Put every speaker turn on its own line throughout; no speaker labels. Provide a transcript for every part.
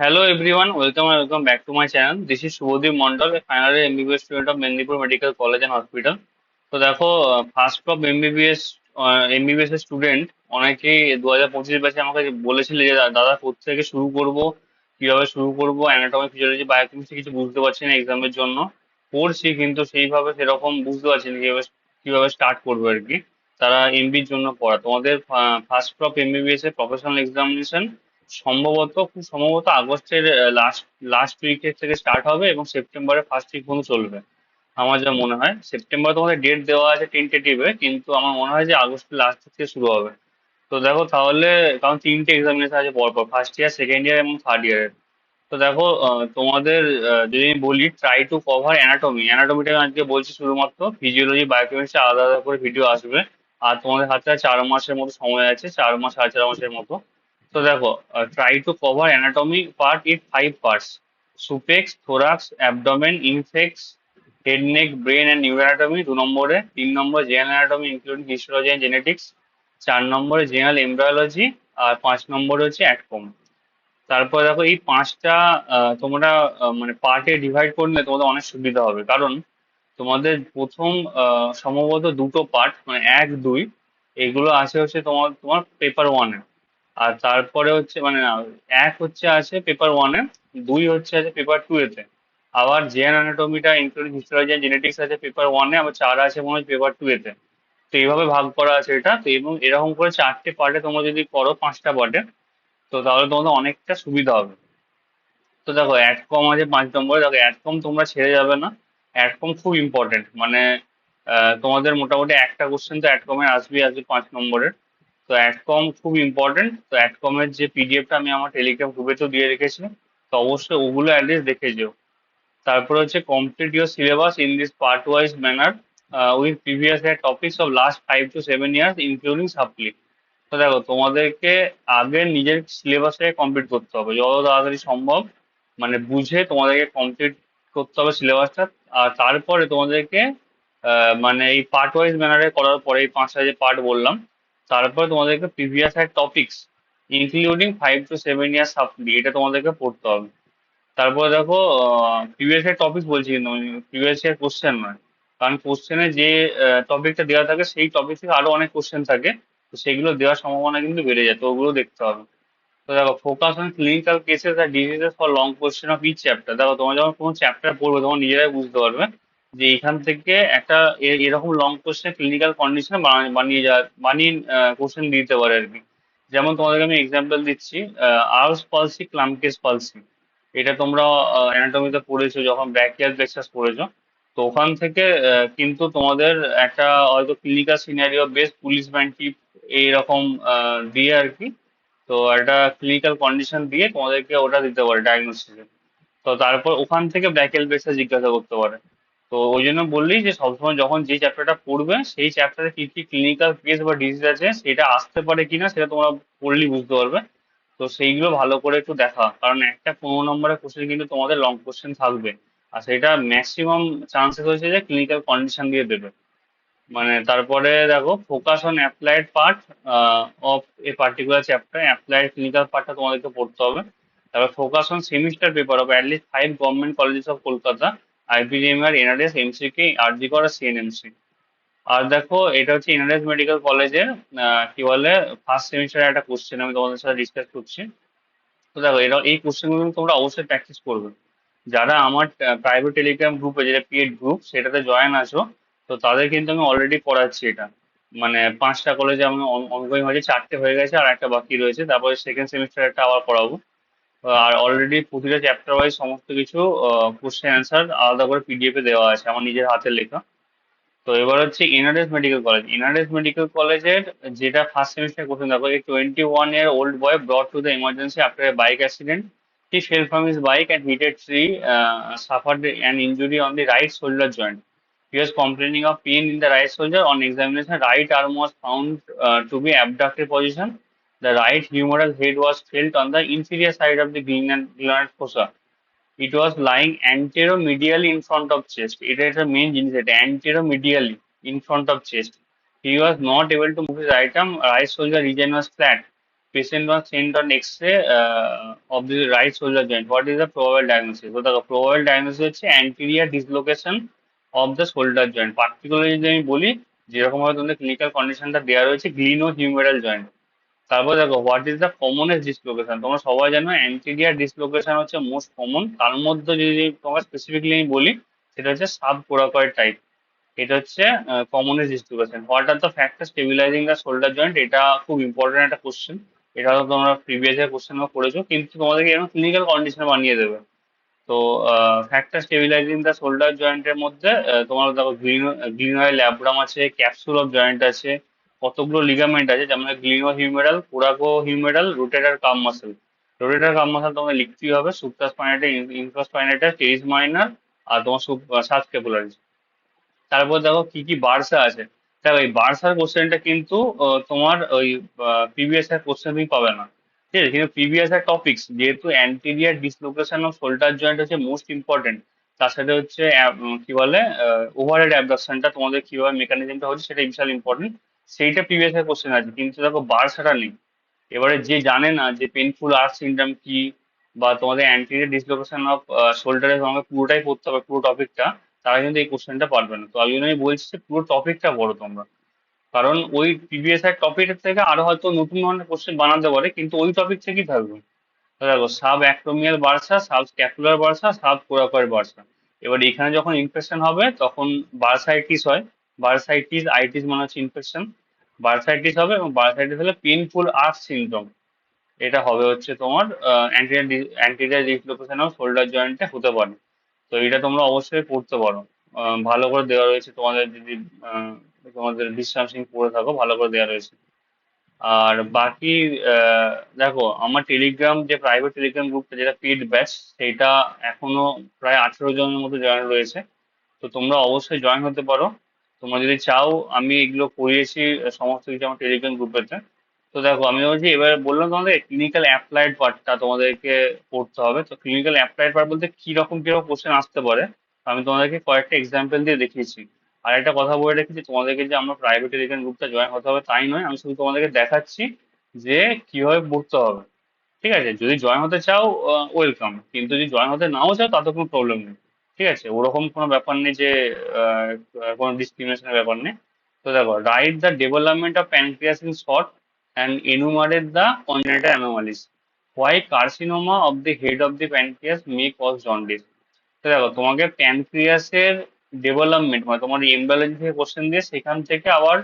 Hello everyone, welcome back to my channel. This is Shubhodip Mondal, a final year MBBS student of Mendipur Medical College and Hospital. তো দেখো, first of MBBS এর student অনেকেই 2025 ব্যাচে আমাকে বলেছিল যে দাদা কোথা থেকে শুরু করব, কিভাবে শুরু করব, অ্যানাটমি ফিজিওলজি বায়োকেমিস্ট্রি কিছু বুঝতে পারছি না এক্সামের জন্য। পড়ছি কিন্তু সেইভাবে সেরকম বুঝতে পারছি না কিভাবে কিভাবে স্টার্ট করবো আর কি। তারা এমবির জন্য পড়া তোমাদের ফার্স্ট অফ এমবিবিএস এর প্রফেশনাল এক্সামিনেশন খুব সম্ভবত আগস্টের লাস্ট লাস্ট উইকের থেকে স্টার্ট হবে এবং সেপ্টেম্বরের ফার্স্ট উইক পর্যন্ত চলবে। আমার যা মনে হয় সেপ্টেম্বর তোমাদের ডেট দেওয়া আছে টেন্টেটিভে, কিন্তু আমার মনে হয় যে আগস্টের লাস্ট থেকে শুরু হবে। তো দেখো তাহলে, কারণ তিনটে এক্সামিনেশন আছে পরপর, ফার্স্ট ইয়ার, সেকেন্ড ইয়ার এবং থার্ড ইয়ারের। তো দেখো, তোমাদের যদি আমি বলি ট্রাই টু কভার অ্যানাটমিটা আমি আজকে বলছি, শুধুমাত্র ফিজিওলজি বায়োকেমিস্ট্রি আলাদা আলাদা করে ভিডিও আসবে। আর তোমাদের হাতে আর 4 মাসের মতো সময় আছে, 4 মাস 4.5 মাসের মতো। তো দেখো, try to cover anatomy part it 5 parts: সুপেক্স, থোরাক্স, অ্যাবডোমেন, ইনফেক্স, head, neck, brain and neuro anatomy 2 নম্বরে। 3 number general anatomy including histology and genetics. 4 নম্বরে জেনারেল এমব্রায়োলজি। আর 5 নম্বরে হচ্ছে অ্যাটকম। তারপর দেখো এই পাঁচটা তোমরা মানে পার্টে ডিভাইড করলে তোমাদের অনেক সুবিধা হবে, কারণ তোমাদের প্রথম সম্ভবত দুটো পার্ট মানে 1, 2 এগুলো আছে হচ্ছে তোমার তোমার পেপার 1-এ। আর তারপরে হচ্ছে মানে না, এক হচ্ছে আছে পেপার 1-এ, 2 হচ্ছে আছে পেপার 2-এতে। আবার জেন অ্যানাটমিটা ইনক্লুডিং হিস্টোলজি অ্যান্ড জেনেটিক্স আছে পেপার 1-এ, আবার 4 আছে মনে হয় পেপার 2-এতে। তো এইভাবে ভাগ করা আছে এটা তো, এবং এরকম করে 4টে পার্টে তোমরা যদি করো 5টা পার্টে, তো তাহলে তোমাদের অনেকটা সুবিধা হবে। তো দেখো অ্যাডকম আছে 5 নম্বরে, দেখো অ্যাডকম তোমরা ছেড়ে যাবে না। অ্যাডকম খুব ইম্পর্টেন্ট, মানে তোমাদের মোটামুটি একটা কোশ্চেন তো অ্যাডকমে আসবে আসবে 5 নম্বরের। তো অ্যাডকম খুব ইম্পর্টেন্ট। তো অ্যাডকমের যে পিডিএফটা আমি আমার টেলিগ্রাম গ্রুপে তো দিয়ে রেখেছি, তো অবশ্যই ওগুলো অ্যাটলিস্ট দেখে যেও। তারপর হচ্ছে complete your syllabus in this part wise manner with previous year topics of last 5 to 7 years including supply. তো দেখো তোমাদেরকে আগে নিজের সিলেবাসটাকে কমপ্লিট করতে হবে যত তাড়াতাড়ি সম্ভব, মানে বুঝে তোমাদেরকে কমপ্লিট করতে হবে সিলেবাসটা। আর তারপরে তোমাদেরকে মানে এই পার্ট ওয়াইজ ম্যানারে করার পরে, এই 5টা যে পার্ট বললাম, তারপরে তোমাদেরকে previous year topics including 5 to 7 years সাপ্লি এটা তোমাদেরকে পড়তে হবে। তারপরে দেখো, প্রিভিয়াস ইয়ার টপিক বলছি কিন্তু আমি প্রিভিয়াস ইয়ার কোশ্চেন নয়, কারণ কোশ্চেনে যে টপিকটা দেওয়া থাকে সেই টপিক থেকে আরো অনেক কোশ্চেন থাকে, তো সেগুলো দেওয়ার সম্ভাবনা কিন্তু বেড়ে যায়, তো ওগুলো দেখতে হবে। তো দেখো, ফোকাস অন ক্লিনিক্যাল কেসেস আর diseases for long question of each chapter. দেখো তোমরা যখন কোনো চ্যাপ্টার পড়বে তখন নিজেরাই বুঝতে পারবে যে এখান থেকে একটা এরকম লং কোশ্চেন ক্লিনিক্যাল কন্ডিশনে বানিয়ে কোশ্চেন দিতে পারে আর কি। যেমন তোমাদেরকে আমি এক্সাম্পল দিচ্ছি, আর্লস পালসি, ক্লামকেস পালসি, এটা তোমরা অ্যানাটমিতে পড়েছো যখন ব্র্যাকিয়াল প্লেক্সাস পড়েছো। তো ওখান থেকে কিন্তু তোমাদের একটা হয়তো ক্লিনিক্যাল সিনারিও বেস পুলিশম্যান টিপ এইরকম দিয়ে আর কি, তো একটা ক্লিনিক্যাল কন্ডিশন দিয়ে তোমাদেরকে ওটা দিতে পারে ডায়াগনোসিস। তো তারপর ওখান থেকে ব্র্যাকিয়াল প্লেক্সাস জিজ্ঞাসা করতে পারে। তো ওই জন্য বললি যে সবসময় যখন যে চ্যাপ্টারটা পড়বে সেই চ্যাপ্টারে কি কি ক্লিনিক্যাল কেস বা ডিজিজ আছে সেটা আসতে পারে কিনা সেটা তোমরা পড়লেই বুঝতে পারবে। তো সেইগুলো ভালো করে একটু দেখা, কারণ একটা 15 নম্বরের কোশ্চেন কিন্তু তোমাদের লং কোশ্চেন থাকবে। আর সেটা ম্যাক্সিমাম চান্সেস হয়েছে যে ক্লিনিক্যাল কন্ডিশন দিয়ে দেবে। মানে তারপরে দেখো, focus on applied part of a particular chapter, applied clinical পার্টটা তোমাদেরকে পড়তে হবে। তারপর focus on semester paper of at least 5 government colleges of Kolkata, IPGMR, NRS, MCK, RG Kar, CNMC. আর দেখো, এটা হচ্ছে এনআরএস মেডিকেল কলেজের কি বলে ফার্স্ট সেমিস্টারের একটা কোশ্চেন আমি তোমাদের সাথে ডিসকাস করছি। তো দেখো, এরা এই কোশ্চেনগুলো তোমরা অবশ্যই প্র্যাকটিস করবে। যারা আমার প্রাইভেট টেলিগ্রাম গ্রুপে, যেটা পেড গ্রুপ সেটাতে জয়েন আছো, তো তাদের কিন্তু আমি অলরেডি পড়াচ্ছি এটা। মানে 5টা কলেজে আমি অনগোয়িং হয়েছে, 4টে হয়ে গেছে আর একটা বাকি রয়েছে, তারপরে সেকেন্ড সেমিস্টার একটা আবার পড়াবো। আর অলরেডি প্রতিটা চ্যাপ্টার ওয়াইজ সমস্ত কিছু কোশ্চেন অ্যান্সার আলাদা করে পিডিএফ এ দেওয়া আছে আমার নিজের হাতের লেখা। তো এবার হচ্ছে এনআরএস মেডিকেল কলেজের যেটা ফার্স্ট সেমিস্টার কোশ্চেন, দেখো, এই 21 year old boy brought to the emergency after a bike accident. He fell from his bike and hit a tree, suffered an injury on the right shoulder joint. He was complaining of pain in the right shoulder. On examination, right arm was found to be abducted position. The right humeral head was felt on the inferior side of the glenoid fossa. It was lying anteromedially in front of chest. এটা একটা main জিনিস, এটা anteromedially in front of chest. He was not able to move his right arm. Right shoulder region was flat. patient was sent on X-ray of the right shoulder joint. What is the probable diagnosis? তো দেখো probable diagnosis হচ্ছে anterior dislocation of the shoulder joint. Particularly যদি আমি বলি, যেরকম ভাবে তোমাদের clinical কন্ডিশনটা দেওয়া রয়েছে, glenohumeral joint. তারপর দেখো what is the commonest dislocation. তোমরা সবাই জানো অ্যান্টিরিয়ার ডিসলোকেশন হচ্ছে মোস্ট কমন। তার মধ্যে যদি তোমার স্পেসিফিকলি আমি বলি, সেটা হচ্ছে সাব কোরাকয়েড টাইপ। এটা হচ্ছে commonest dislocation. What are the factor stabilising the shoulder joint, এটা খুব ইম্পর্টেন্ট একটা কোশ্চেন। এটা হয়তো তোমরা প্রিভিয়াস ইয়ার কোশ্চেন করেছো, কিন্তু তোমাদেরকে এরকম ক্লিনিক্যাল কন্ডিশন বানিয়ে দেবে। তো ফ্যাক্টর স্টেবিলাইজিং দ্য শোল্ডার জয়েন্টের মধ্যে তোমার দেখো গ্লিনয় ল্যাব্রাম আছে, ক্যাপসুল অফ জয়েন্ট আছে, কতগুলো লিগামেন্ট আছে, যেমন গ্লিনো হিউমেরাল, কোরাকো হিউমেরাল, রোটেটার কাম মাসেল। রোটেটার কাম মাসেল তোমাকে লিখতেই হবে, সুপ্রাস্পাইনেটা, ইনফ্রাস্পাইনেটা, টেরিস মাইনার, আর তোমার সাবস্কেপুলারিস। তারপর দেখো কি কি বার্সা আছে। দেখো এই বার্সার কোশ্চেনটা কিন্তু তোমার ওই প্রিভিয়াস এর কোশ্চেন তুমি পাবে না, ঠিক আছে? কিন্তু প্রিভিয়াস এর টপিকস, যেহেতু anterior dislocation off shoulder joint হচ্ছে মোস্ট ইম্পর্টেন্ট, তার সাথে হচ্ছে কি বলে ওভারহেড অ্যাবডাকশনটা তোমাদের কিভাবে মেকানিজমটা হচ্ছে সেটা বিশাল ইম্পর্টেন্ট। সেইটা প্রিভিয়াস এর কোশ্চেন আছে, কিন্তু দেখো বার্সাটা নেই। এবারে যে জানে না যে পেনফুল আর্চ সিনড্রোম কি, বা তোমাদের অ্যান্টিরিয়র ডিসলোকেশন অফ শোল্ডারের সঙ্গে পুরোটাই পড়তে হবে, পুরো টপিকটা, তারা কিন্তু এই কোশ্চেনটা পারবে না। তো আমি জন্য আমি বলছি যে পুরো টপিকটা পড়ো তোমরা, কারণ ওই প্রিভিয়াস এর টপিকের থেকে আরো হয়তো নতুন ধরনের কোশ্চেন বানাতে পারে, কিন্তু ওই টপিক থেকেই থাকবে। তো দেখো sub acromial Barca, sub scapular Barca, sub coracoid Barca. এবার এখানে যখন ইনফেকশন হবে তখন বার্সাইটিস হয়। বার্সাইটিস, আইটিস মানে হচ্ছে ইনফেকশন। বার্সাইটিস হবে, এবং বার্সাইটিস হলে পেইনফুল আর্চ সিনড্রোম। এটা হবে হচ্ছে তোমার অ্যান্টিরিয়ার ডিসলোকেশন অফ শোল্ডার জয়েন্টে হতে পারে। তো এটা তোমরা অবশ্যই পড়তে পারো। ভালো করে দেওয়া রয়েছে তোমাদের, যদি আহ, তোমাদের ডিসটেন্সিং পড়ে থাকো, ভালো করে দেওয়া রয়েছে। আর বাকি আহ, দেখো আমার টেলিগ্রাম, যে প্রাইভেট টেলিগ্রাম গ্রুপটা, যেটা পেড ব্যাচ, সেটা এখনো প্রায় 18 জনের মতো জয়েন রয়েছে। তো তোমরা অবশ্যই জয়েন হতে পারো। তোমরা যদি চাও, আমি এগুলো করিয়েছি সমস্ত কিছু আমার টেলিগ্রাম গ্রুপেতে। তো দেখো আমি বলছি, এবার বললাম তোমাদের ক্লিনিক্যাল অ্যাপ্লাইড পার্টটা তোমাদেরকে পড়তে হবে। তো ক্লিনিক্যাল অ্যাপ্লাইড পার্ট বলতে কিরকম কিরকম কোশ্চেন আসতে পারে, আমি তোমাদেরকে কয়েকটা এক্সাম্পল দিয়ে দেখিয়েছি। আর একটা কথা বলে রেখেছি তোমাদেরকে, যে আমরা প্রাইভেট টেলিগ্রাম গ্রুপটা জয়েন হতে হবে তাই নয়, আমি শুধু তোমাদেরকে দেখাচ্ছি যে কিভাবে পড়তে হবে। ঠিক আছে? যদি জয়েন হতে চাও, ওয়েলকাম। কিন্তু যদি জয়েন হতে নাও চাও, তাতে কোনো প্রবলেম নেই। ঠিক আছে? ওরকম কোনো ব্যাপার নেই যে আহ, কোনো ডিসক্রিমিনেশনের ব্যাপার নেই। তো দেখো, write the development of pancreas in short and enumerate the congenital anomalies. Why carcinoma of the head of the pancreas may cause jaundice? তো দেখো, তোমাকে প্যানক্রিয়াসের ডেভেলপমেন্ট, মানে তোমার এমব্রিওলজি থেকে কোশ্চেন দিয়ে, সেখান থেকে আবার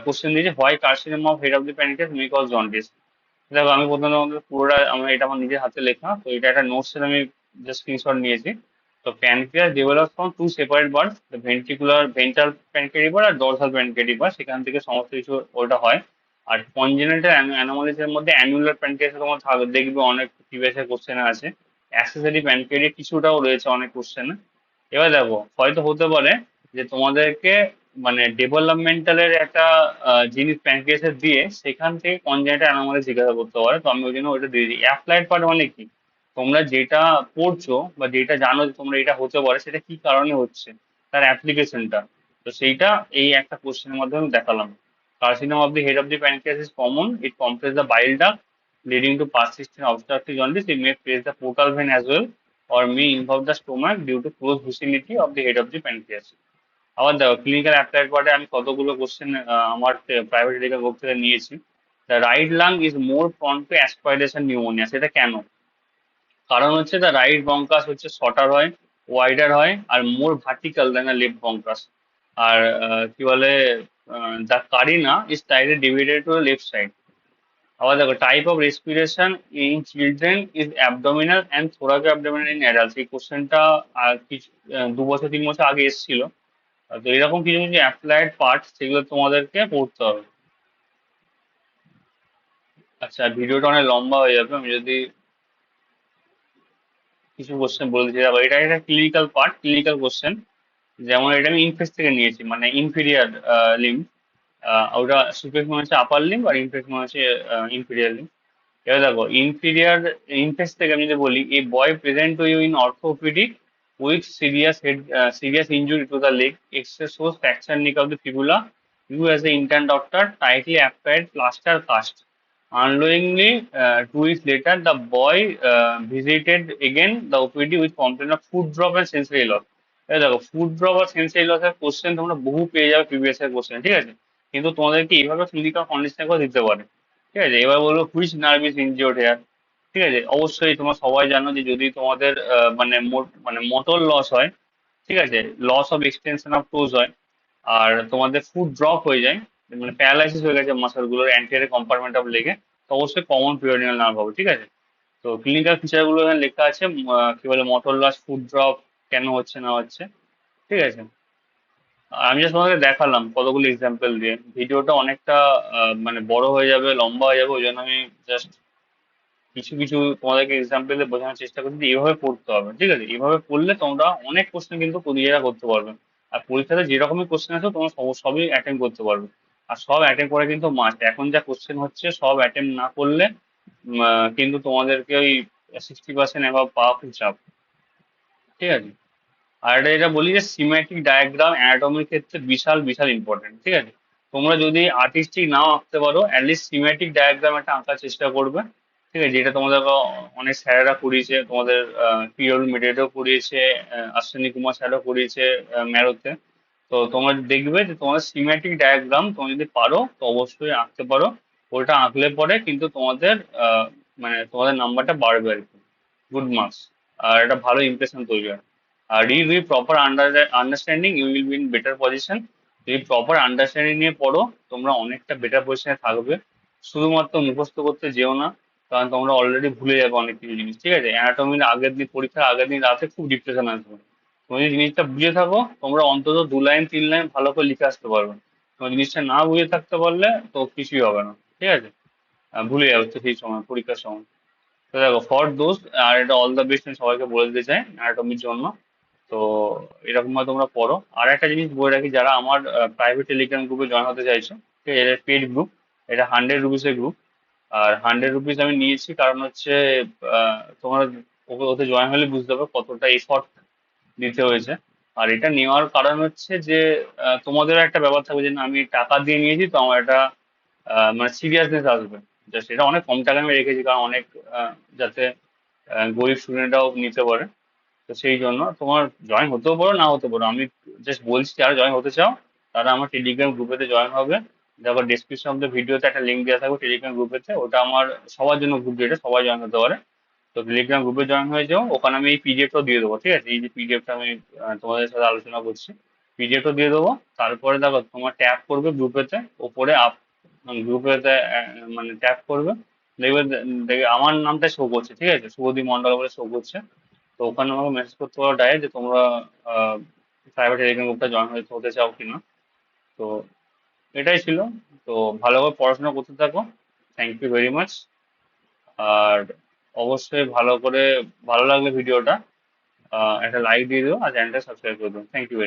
কোশ্চেন দিয়েছে why carcinoma of head of the pancreas may cause jaundice. দেখো আমি প্রথমে তোমাদের পুরোটা, আমার এটা আমার নিজের হাতে লেখা, তো এটা একটা নোটসের আমি জাস্ট স্ক্রিনশট নিয়েছি। তো pancreas develop from two separate buds, ventricular ventral প্যানক্রিয়াটিভার আর ডরসাল প্যানক্রিয়াটিভার, সেখান থেকে সমস্ত কিছু ওটা হয়। আর কনজেনিটাল অ্যানোমালিস এর মধ্যে অ্যানুলার প্যানক্রিয়াস তোমার থাকবে, দেখবে অনেক প্রিভিয়াস কোশ্চেনে আছে। অ্যাক্সেসরি প্যানক্রিয়াটিক কিছুটাও রয়েছে অনেক কোশ্চেনে। এবার দেখো, হয়তো হতে পারে যে তোমাদেরকে মানে ডেভেলপমেন্টালের একটা জিনিস প্যানক্রিয়াসে দিয়ে, সেখান থেকে কনজেনিটাল অ্যানোমালি জিজ্ঞাসা করতে পারে। তো আমি ওই জন্য ওইটা দিয়ে দিই। অ্যাপ্লাইড পার্ট মানে কি, তোমরা যেটা পড়ছো বা যেটা জানো যে তোমরা এটা হতে পারে, সেটা কি কারণে হচ্ছে, তার অ্যাপ্লিকেশনটা। তো সেইটা এই একটা কোশ্চেনের মাধ্যমে দেখালাম। Carcinoma of the head of the pancreas is common, it compress the bile duct leading to persistent obstructive jaundice. It may face the portal vein as well, or may involve the stomach due to close vicinity of the head of the pancreas. আবার দেখো, clinical applied পার্টে আমি কতগুলো question আমার private medical book থেকে নিয়েছি। The right lung is more prone to aspiration pneumonia. সেটা কেন? কারণ হচ্ছে দ্য রাইট বঙ্কাস হচ্ছে শর্টার হয়, ওয়াইডার হয়, আর more vertical than the left bronchus. আর কি বলে, the carina is tightly divided to left side. আবার দেখো, type of respiration in children is abdominal and thoraco abdominal in adults. এই কোশ্চেনটা কিছু 2 বছর 3 বছর আগে এসেছিল। তো এরকম কিছু কিছু অ্যাপ্লাইড পার্ট, সেগুলো তোমাদেরকে পড়তে হবে। আচ্ছা, ভিডিওটা অনেক লম্বা হয়ে যাবে, আমি যদি কিছু কোশ্চেন বলে দিতে যাবো। এটা একটা ক্লিনিক্যাল পার্ট, ক্লিনিক্যাল কোশ্চেন। যেমন এটা আমি ইনফেক্স থেকে নিয়েছি, মানে ইনফিরিয়ার লিম্ব। ওটা সুপেক্স মনে হচ্ছে আপার লিম্ব, আর ইনফেক্স মনে হচ্ছে ইনফিরিয়ার লিম্ব। এবার দেখো, ইনফিরিয়ার ইনফেক্স থেকে আমি যদি বলি, a boy present to you in orthopaedic with serious injury to the leg, X-ray shows fracture nick of the fibula. You as the intern doctor tightly applied plaster cast. Unknowingly, 2 weeks later, the boy visited again the OPD with complaint of food drop and sensory loss. এই দেখো, food drop আর sensory লসের question তোমরা বহু পেয়ে যাবে previous এর question, ঠিক আছে? কিন্তু তোমাদেরকে এইভাবে ক্লিনিক্যাল কন্ডিশন করে দিতে পারে, ঠিক আছে? এবার বলবো which nerve is injured here. ঠিক আছে, অবশ্যই তোমরা সবাই জানো যে যদি তোমাদের মানে মোটর লস হয়, ঠিক আছে, লস অফ এক্সটেনশন অফ টোজ হয়, আর তোমাদের ফুড ড্রপ হয়ে যায়, মানে প্যারালাইসিস হয়ে গেছে মাসল গুলোর অ্যান্টেরিয়র কম্পার্টমেন্ট অফ লেগে, তো অবশ্যই কমন পিরিয়ডিয়াল নার্ভ হবে, ঠিক আছে? তো ক্লিনিক্যাল ফিচার গুলো এখানে লেখা আছে, কি বলে মোটর লস, ফুড ড্রপ কেন হচ্ছে না হচ্ছে, ঠিক আছে? আর আমি জাস্ট তোমাকে দেখালাম কতগুলো এক্সাম্পল দিয়ে, ভিডিওটা অনেকটা মানে বড় হয়ে যাবে, লম্বা হয়ে যাবে, ওই জন্য আমি জাস্ট কিছু কিছু তোমাদেরকে এক্সাম্পল দিয়ে বোঝানোর চেষ্টা করছি যে এইভাবে পড়তে হবে, ঠিক আছে? এইভাবে পড়লে তোমরা অনেক কোশ্চেন কিন্তু নিজেরা করতে পারবে। আর পরীক্ষাতে যেরকমই কোশ্চেন আছে তোমরা সবই অ্যাটেম্প করতে পারবে। আর সব অ্যাটেম্প করা কিন্তু মাস্ট, এখন যা কোশ্চেন হচ্ছে সব অ্যাটেম্প না করলে কিন্তু তোমাদেরকে ওই 60% এভাব পাওয়া খুব চাপ, ঠিক আছে? আর এটা বলি যে সিমেট্রিক ডায়াগ্রাম অ্যানাটমির ক্ষেত্রে বিশাল বিশাল ইম্পর্টেন্ট, ঠিক আছে? তোমরা যদি আর্টিস্টিক নাও আঁকতে পারো, অ্যাটলিস্ট সিমেট্রিক ডায়াগ্রাম একটা আঁকার চেষ্টা করবে, ঠিক আছে? যেটা তোমাদের অনেক স্যারেরা করিয়েছে, তোমাদের পিওর মিডিয়েটও করিয়েছে, অশ্বিনী কুমার স্যারও করিয়েছে ম্যারোতে। তো তোমরা দেখবে যে তোমাদের সিমেট্রিক ডায়াগ্রাম তোমরা যদি পারো তো অবশ্যই আঁকতে পারো। ওটা আঁকলে পরে কিন্তু তোমাদের মানে তোমাদের নাম্বারটা বাড়বে আর কি, গুড মার্কস, আর একটা ভালো ইমপ্রেশন তৈরি হয়। আর read with proper understanding you will be in better position. যদি প্রপার আন্ডারস্ট্যান্ডিং নিয়ে পড়ো তোমরা অনেকটা বেটার পজিশনে থাকবে। শুধুমাত্র মুখস্থ করতে যেও না, কারণ তোমরা অলরেডি ভুলে যাবে অনেক কিছু জিনিস, ঠিক আছে? অ্যানাটমির আগের দিন, পরীক্ষার আগের দিন রাতে খুব ডিপ্রেশন আসবে। তুমি যদি জিনিসটা বুঝে থাকো তোমরা অন্তত 2 লাইন 3 লাইন ভালো করে লিখে আসতে পারবে। তোমার জিনিসটা না বুঝে থাকতে পারলে তো কিছুই হবে না, ঠিক আছে? ভুলে যাবে তো সেই সময়, পরীক্ষার সময়। তো দেখো, ফর দোজ, আর এটা অল দ্য বেস্ট আমি সবাইকে বলে দিতে চাই অ্যানাটমির জন্য। তো এরকম ভাবে তোমরা পড়ো। আর একটা জিনিস বলে রাখি, যারা আমার প্রাইভেট টেলিগ্রাম গ্রুপে জয়েন হতে চাইছো, ঠিক আছে, এটা পেড গ্রুপ, এটা 100 রুপিসের গ্রুপ। আর 100 রুপিস আমি নিয়েছি কারণ হচ্ছে তোমরা ওতে জয়েন হলে বুঝতে পারবে কতটা এফর্ট দিতে হয়েছে। আর এটা নেওয়ার কারণ হচ্ছে যে তোমাদেরও একটা ব্যাপার থাকবে যে না, আমি টাকা দিয়ে নিয়েছি তো আমার একটা মানে সিরিয়াসনেস আসবে। জাস্ট এটা অনেক কম টাকা আমি রেখেছি কারণ অনেক যাতে গরিব স্টুডেন্টরাও নিতে পারে। তো সেই জন্য তোমার জয়েন হতেও পারো, না হতে পারো, আমি জাস্ট বলছি যারা জয়েন হতে চাও তারা আমার টেলিগ্রাম গ্রুপেতে জয়েন হবে। দেখো ডিসক্রিপশন অফ দ্য ভিডিওতে একটা লিঙ্ক দেওয়া থাকবে টেলিগ্রাম গ্রুপেতে, ওটা আমার সবার জন্য গ্রুপ, যেটা সবাই জয়েন হতে পারে। তো টেলিগ্রাম গ্রুপে জয়েন হয়ে যাও, ওখানে আমি এই পিডিএফটাও দিয়ে দেবো, ঠিক আছে? এই যে পিডিএফটা আমি তোমাদের সাথে আলোচনা করছি, পিডিএফটা দিয়ে দেবো। তারপরে দেখো তোমার ট্যাপ করবে গ্রুপেতে, ওপরে আপ, গ্রুপেতে মানে ট্যাপ করবে, দেখবে দেখবে আমার নামটা শো করছে, ঠিক আছে, শুভদীপ মন্ডল বলে শো করছে। তো ওখানে আমাকে মেসেজ করতে পারো ডাইরেক্ট যে তোমরা প্রাইভেট টেলিগ্রাম গ্রুপটা জয়েন হতে চাও কিনা। তো এটাই ছিল। তো ভালোভাবে পড়াশোনা করতে থাকো। Thank you very much. আর অবশ্যই ভালো করে, ভালো লাগলে ভিডিওটা একটা লাইক দিয়ে দিও আর চ্যানেলটা সাবস্ক্রাইব করে দিও। Thank you.